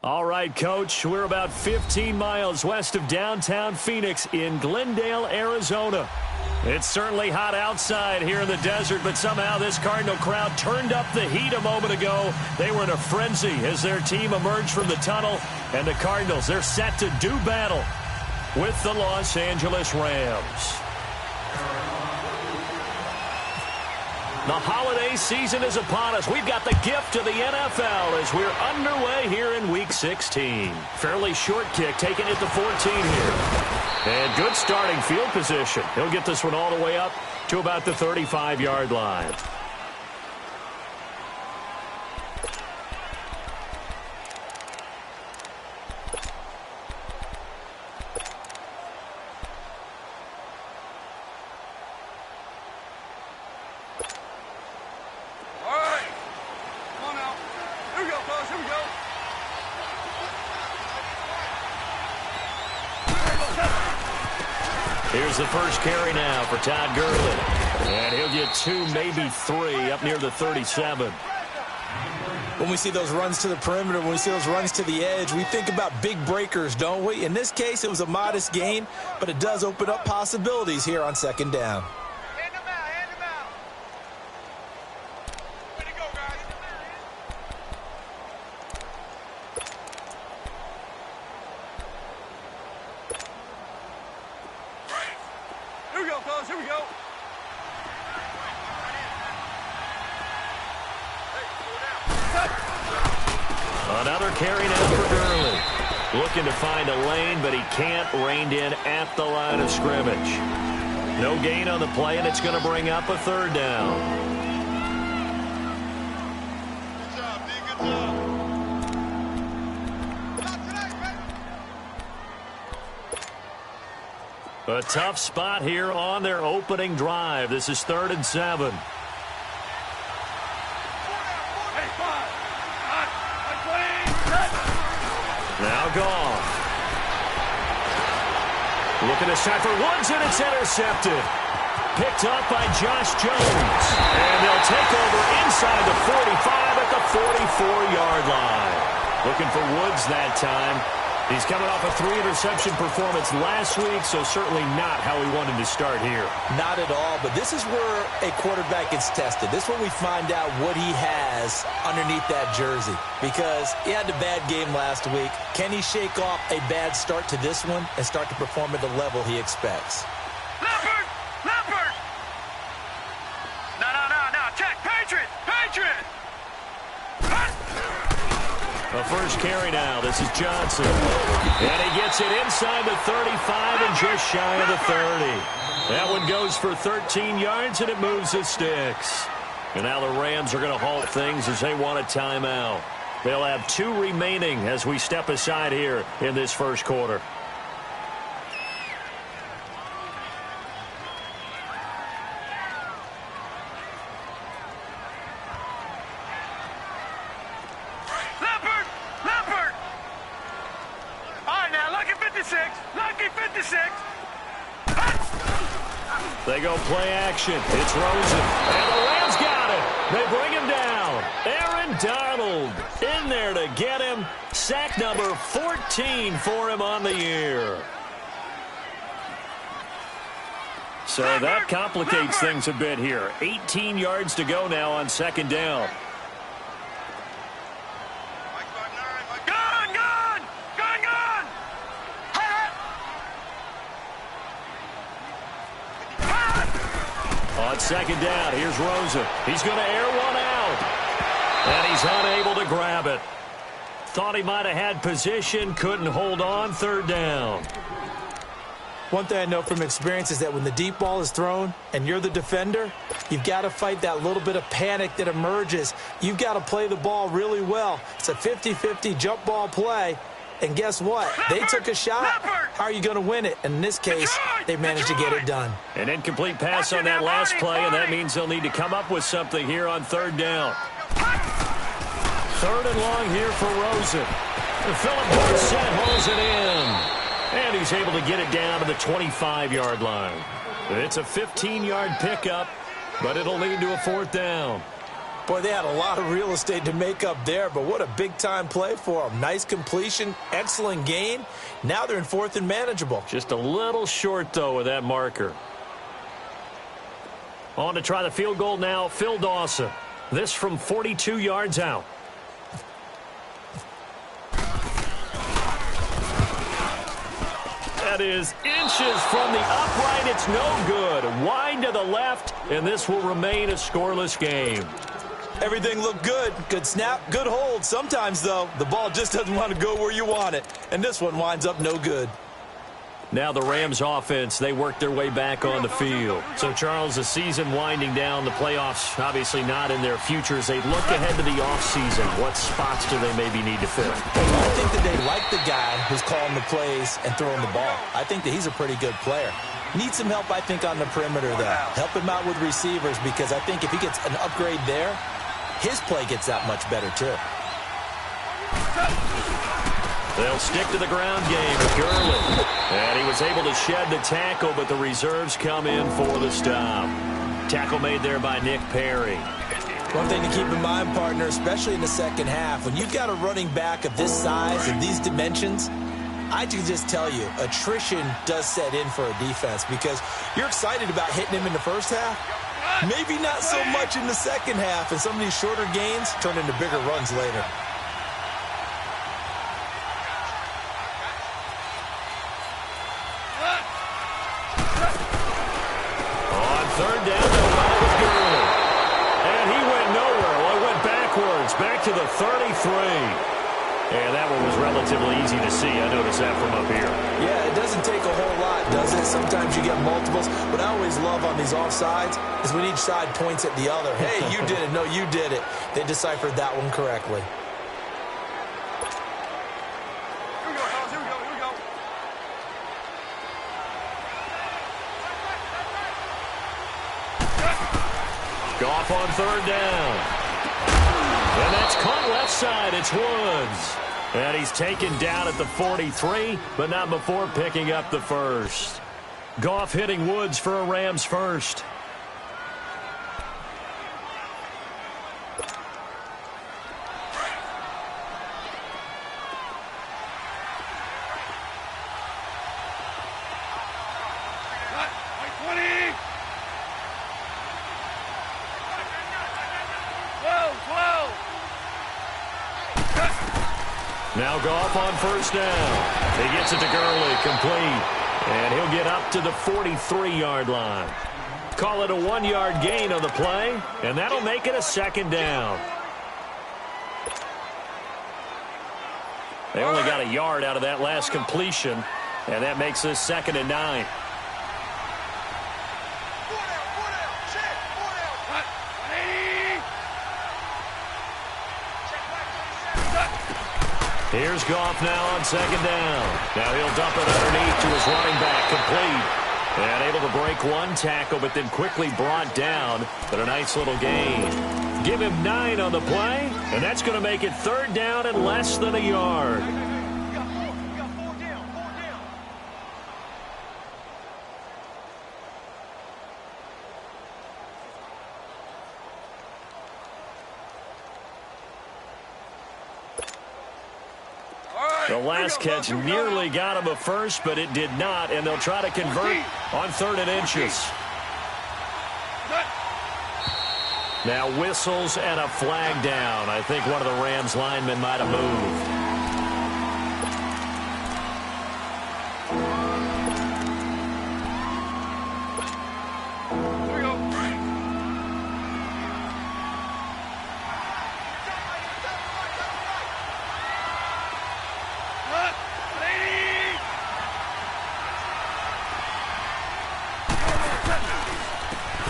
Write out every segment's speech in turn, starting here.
All right, Coach, we're about 15 miles west of downtown Phoenix in Glendale, Arizona. It's certainly hot outside here in the desert, but somehow this Cardinal crowd turned up the heat a moment ago. They were in a frenzy as their team emerged from the tunnel, and the Cardinals, they're set to do battle with the Los Angeles Rams. The holiday season is upon us. We've got the gift of the NFL as we're underway here in Week 16. Fairly short kick, taking it to 14 here. And good starting field position. He'll get this one all the way up to about the 35-yard line. Here's the first carry now for Todd Gurley. And he'll get 2, maybe 3 up near the 37. When we see those runs to the perimeter, when we see those runs to the edge, we think about big breakers, don't we? In this case, it was a modest gain, but it does open up possibilities here on second down. Hand them out, hand them out. Way to go, guys. Here we go, fellas, here we go. Another carry now for Gurley. Looking to find a lane, but he can't. Reined in at the line of scrimmage. No gain on the play, and it's going to bring up a third down. Good job, D. Good job. A tough spot here on their opening drive. This is 3rd and 7. Now gone. Looking to shot for Woods, and it's intercepted. Picked up by Josh Jones. And they'll take over inside the 45 at the 44-yard line. Looking for Woods that time. He's coming off a 3-interception performance last week, so certainly not how he wanted to start here. Not at all, but this is where a quarterback gets tested. This is when we find out what he has underneath that jersey, because he had a bad game last week. Can he shake off a bad start to this one and start to perform at the level he expects? Leopard! Leopard! No. Check! Patriot! Patriot! The first carry now. This is Johnson. And he gets it inside the 35 and just shy of the 30. That one goes for 13 yards, and it moves the sticks. And now the Rams are going to halt things as they want a timeout. They'll have 2 remaining as we step aside here in this first quarter. They go play action. It's Rosen. And the Rams got it. They bring him down. Aaron Donald in there to get him. Sack number 14 for him on the year. So that complicates things a bit here. 18 yards to go now on second down. On second down, here's Rosen. He's going to air one out. And he's unable to grab it. Thought he might have had position, couldn't hold on, third down. One thing I know from experience is that when the deep ball is thrown and you're the defender, you've got to fight that little bit of panic that emerges. You've got to play the ball really well. It's a 50-50 jump ball play. And guess what? They took a shot. How are you going to win it? And in this case, they managed to get it done. An incomplete pass on that last play, and that means they'll need to come up with something here on third down. 3rd and long here for Rosen. Philip Dorsett holds it in. And he's able to get it down to the 25-yard line. It's a 15-yard pickup, but it'll lead to a 4th down. Boy, they had a lot of real estate to make up there, but what a big-time play for them. Nice completion, excellent gain. Now they're in 4th and manageable. Just a little short, though, with that marker. On to try the field goal now, Phil Dawson. This from 42 yards out. That is inches from the upright. It's no good. Wide to the left, and this will remain a scoreless game. Everything looked good. Good snap, good hold. Sometimes, though, the ball just doesn't want to go where you want it. And this one winds up no good. Now the Rams offense, they work their way back on the field. So, Charles, the season winding down, the playoffs obviously not in their futures. They look ahead to the offseason. What spots do they maybe need to fill? I think that they like the guy who's calling the plays and throwing the ball. I think that he's a pretty good player. Needs some help, I think, on the perimeter, though. Help him out with receivers, because I think if he gets an upgrade there, his play gets that much better, too. They'll stick to the ground game with Gurley. And he was able to shed the tackle, but the reserves come in for the stop. Tackle made there by Nick Perry. One thing to keep in mind, partner, especially in the second half, when you've got a running back of this size and these dimensions, I can just tell you, attrition does set in for a defense, because you're excited about hitting him in the first half. Maybe not so much in the second half, and some of these shorter gains turn into bigger runs later. On 3rd down, they'll run it with Gurley. And he went nowhere. Well, he went backwards, back to the 33. And that one was relatively easy to see. I noticed that from up here. Yeah, it doesn't take a whole lot, does it? Sometimes you get multiples. What I always love on these offsides is when each side points at the other. Hey, you did it. No, you did it. They deciphered that one correctly. Here we go, fellas. Here we go. Here we go. Goff on 3rd down. And that's caught left side. It's Woods. And he's taken down at the 43, but not before picking up the first. Goff hitting Woods for a Rams first. Now Goff on 1st down. He gets it to Gurley, complete. And he'll get up to the 43-yard line. Call it a 1-yard gain on the play, and that'll make it a 2nd down. They only got a yard out of that last completion, and that makes this 2nd and 9. Here's Goff now on 2nd down. Now he'll dump it underneath to his running back, complete. And able to break one tackle, but then quickly brought down. But a nice little gain. Give him 9 on the play, and that's going to make it 3rd down and less than a yard. The last catch nearly got him a first, but it did not, and they'll try to convert on 3rd and inches. Now whistles and a flag down. I think one of the Rams linemen might have moved.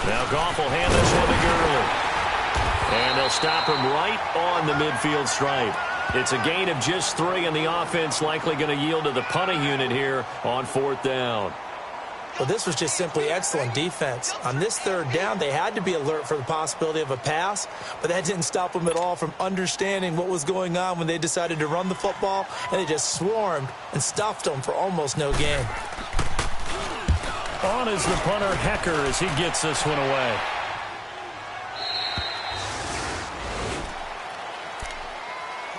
Now Goff will hand this one to Gurley. And they'll stop him right on the midfield stripe. It's a gain of just 3, and the offense likely going to yield to the punting unit here on 4th down. Well, this was just simply excellent defense. On this 3rd down, they had to be alert for the possibility of a pass, but that didn't stop them at all from understanding what was going on when they decided to run the football, and they just swarmed and stuffed them for almost no gain. On is the punter, Hecker, as he gets this one away.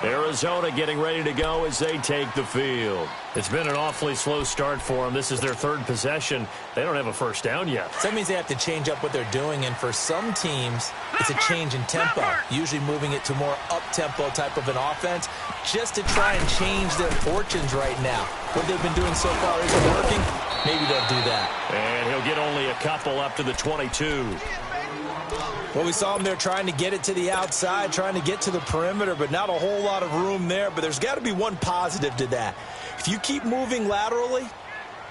Arizona getting ready to go as they take the field. It's been an awfully slow start for them. This is their third possession. They don't have a first down yet. So that means they have to change up what they're doing, and for some teams, it's a change in tempo, usually moving it to more up-tempo type of an offense just to try and change their fortunes right now. What they've been doing so far isn't working. Maybe they'll do that. And he'll get only a couple up to the 22. Well, we saw him there trying to get it to the outside, trying to get to the perimeter, but not a whole lot of room there. But there's got to be one positive to that. If you keep moving laterally,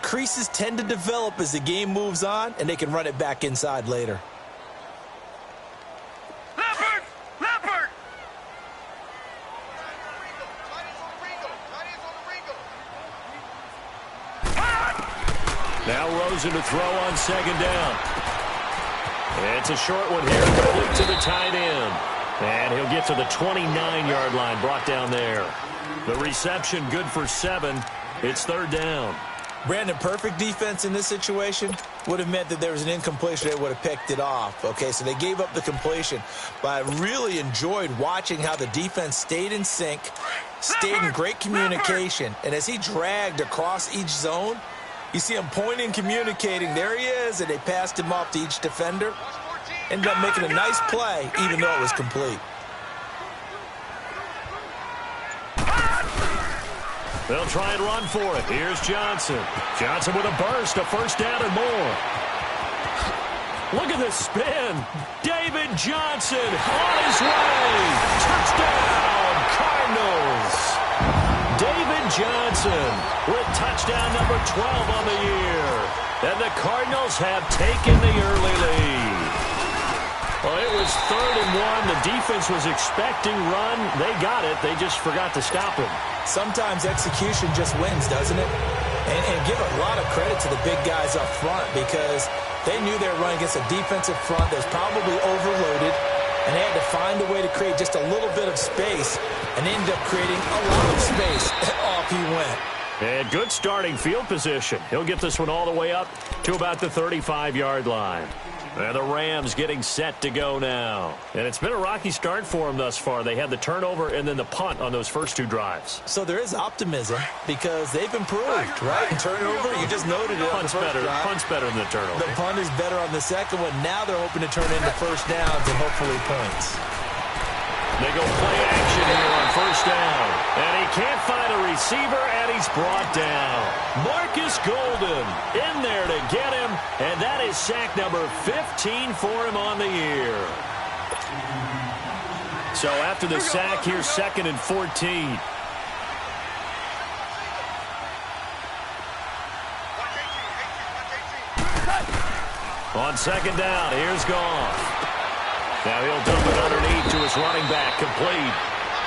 creases tend to develop as the game moves on, and they can run it back inside later. Leopard! Now Rosen to throw on second down. It's a short one here, complete to the tight end. And he'll get to the 29-yard line, brought down there. The reception good for 7. It's third down. Brandon, perfect defense in this situation would have meant that there was an incompletion. They would have picked it off. Okay, so they gave up the completion. But I really enjoyed watching how the defense stayed in sync, stayed in great communication. And as he dragged across each zone, you see him pointing, communicating. There he is, and they passed him off to each defender. Ended up making a nice play, even though it was complete. They'll try and run for it. Here's Johnson. Johnson with a burst, a first down and more. Look at this spin. David Johnson on his way. Touchdown, Cardinals. David Johnson with touchdown number 12 on the year. And the Cardinals have taken the early lead. Well, it was 3rd and 1. The defense was expecting run. They got it. They just forgot to stop him. Sometimes execution just wins, doesn't it? And give a lot of credit to the big guys up front because they knew they were running against a defensive front that's probably overloaded, and they had to find a way to create just a little bit of space, and they ended up creating a lot of space. Off he went. And good starting field position. He'll get this one all the way up to about the 35-yard line. And the Rams getting set to go now. And it's been a rocky start for them thus far. They had the turnover and then the punt on those first 2 drives. So there is optimism because they've improved, right? Turnover, you just noted it. Punt's better than the turnover. The punt is better on the second one. Now they're hoping to turn into first downs and hopefully points. They go play action here on first down. And he can't find a receiver, and he's brought down. Marcus Golden in there to get him, and that is sack number 15 for him on the year. So after the sack, here's 2nd and 14. On second down, here's Goff. Now he'll dump it underneath to his running back, complete.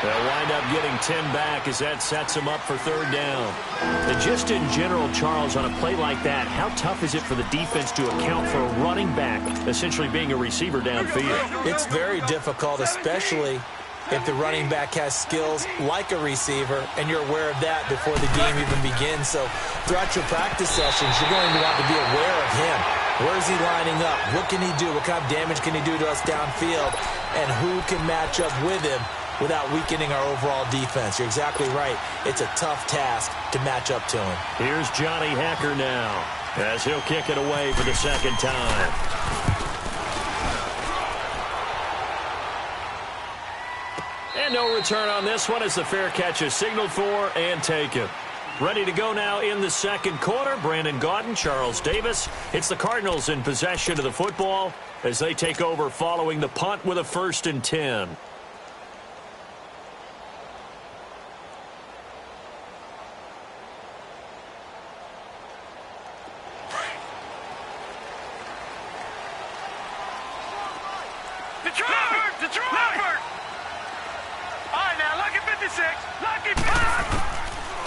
They'll wind up getting 10 back as that sets him up for third down. And just in general, Charles, on a play like that, how tough is it for the defense to account for a running back essentially being a receiver downfield? It's very difficult, especially if the running back has skills like a receiver, and you're aware of that before the game even begins. So throughout your practice sessions, you're going to want to be aware of him. Where is he lining up? What can he do? What kind of damage can he do to us downfield? And who can match up with him without weakening our overall defense? You're exactly right. It's a tough task to match up to him. Here's Johnny Hecker now as he'll kick it away for the second time. And no return on this one as the fair catch is signaled for and taken. Ready to go now in the second quarter. Brandon Gaudin, Charles Davis. It's the Cardinals in possession of the football as they take over following the punt with a 1st and 10. Detroit! All right, now, lucky 56. Lucky 5.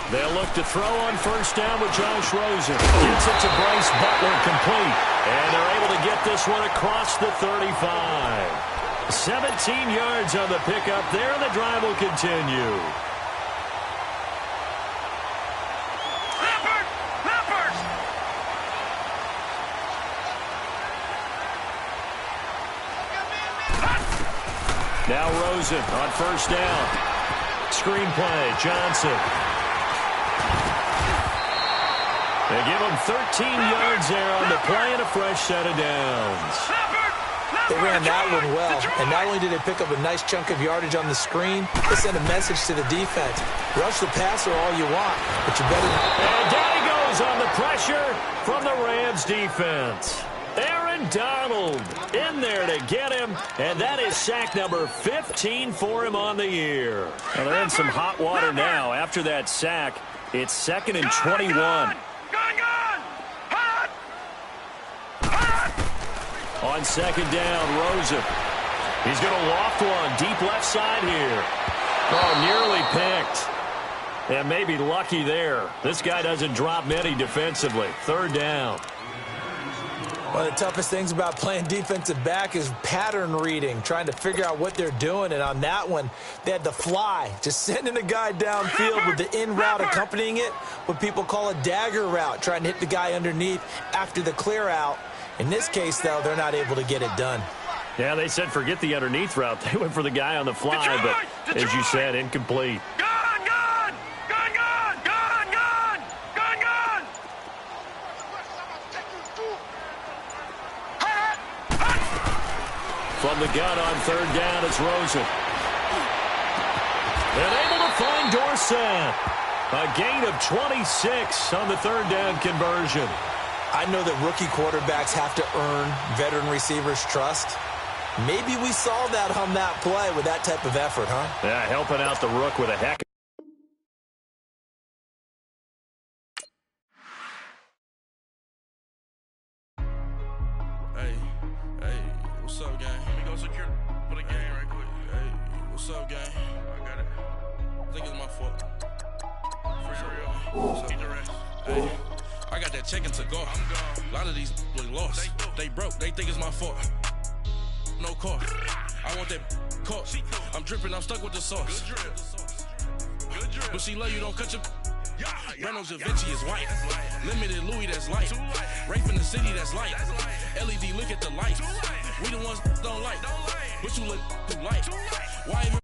They'll look to throw on first down with Josh Rosen. Gets it to Bryce Butler, complete. And they're able to get this one across the 35. 17 yards on the pickup there, and the drive will continue. Leopard! Now Rosen on first down. Screenplay, Johnson. They give him 13 yards there on the play and a fresh set of downs. They ran that one well, and not only did they pick up a nice chunk of yardage on the screen, they sent a message to the defense. Rush the passer all you want, but you better... And down he goes on the pressure from the Rams defense. Aaron Donald in there to get him, and that is sack number 15 for him on the year. And they're in some hot water now. After that sack, it's 2nd and 21. On second down, Rosen. He's going to loft one deep left side here. Oh, nearly picked. And maybe lucky there. This guy doesn't drop many defensively. 3rd down. One of the toughest things about playing defensive back is pattern reading, trying to figure out what they're doing. And on that one, they had to fly, just sending a guy downfield with the in route accompanying it, what people call a dagger route, trying to hit the guy underneath after the clear out. In this case, though, they're not able to get it done. Yeah, they said forget the underneath route. They went for the guy on the fly, but as you said, incomplete. From the gun on 3rd down, it's Rosen. And able to find Dorsett. A gain of 26 on the 3rd down conversion. I know that rookie quarterbacks have to earn veteran receivers' trust. Maybe we saw that on that play with that type of effort, huh? Yeah, helping out the rook with a heck. Hey, what's up, gang? Let me go secure for the game right quick. Hey, what's up, gang? I got it. I think it's my fault. For real. What's up? Hey. I got that chicken to go. A lot of these look lost. They broke. They think it's my fault. No car. I want that caught. I'm dripping. I'm stuck with the sauce. But she love you. Don't cut your... Reynolds Da Vinci is white. Limited Louis, that's light. Rape in the city, that's light. LED, look at the light. We the ones don't like. But you look too light. Why even...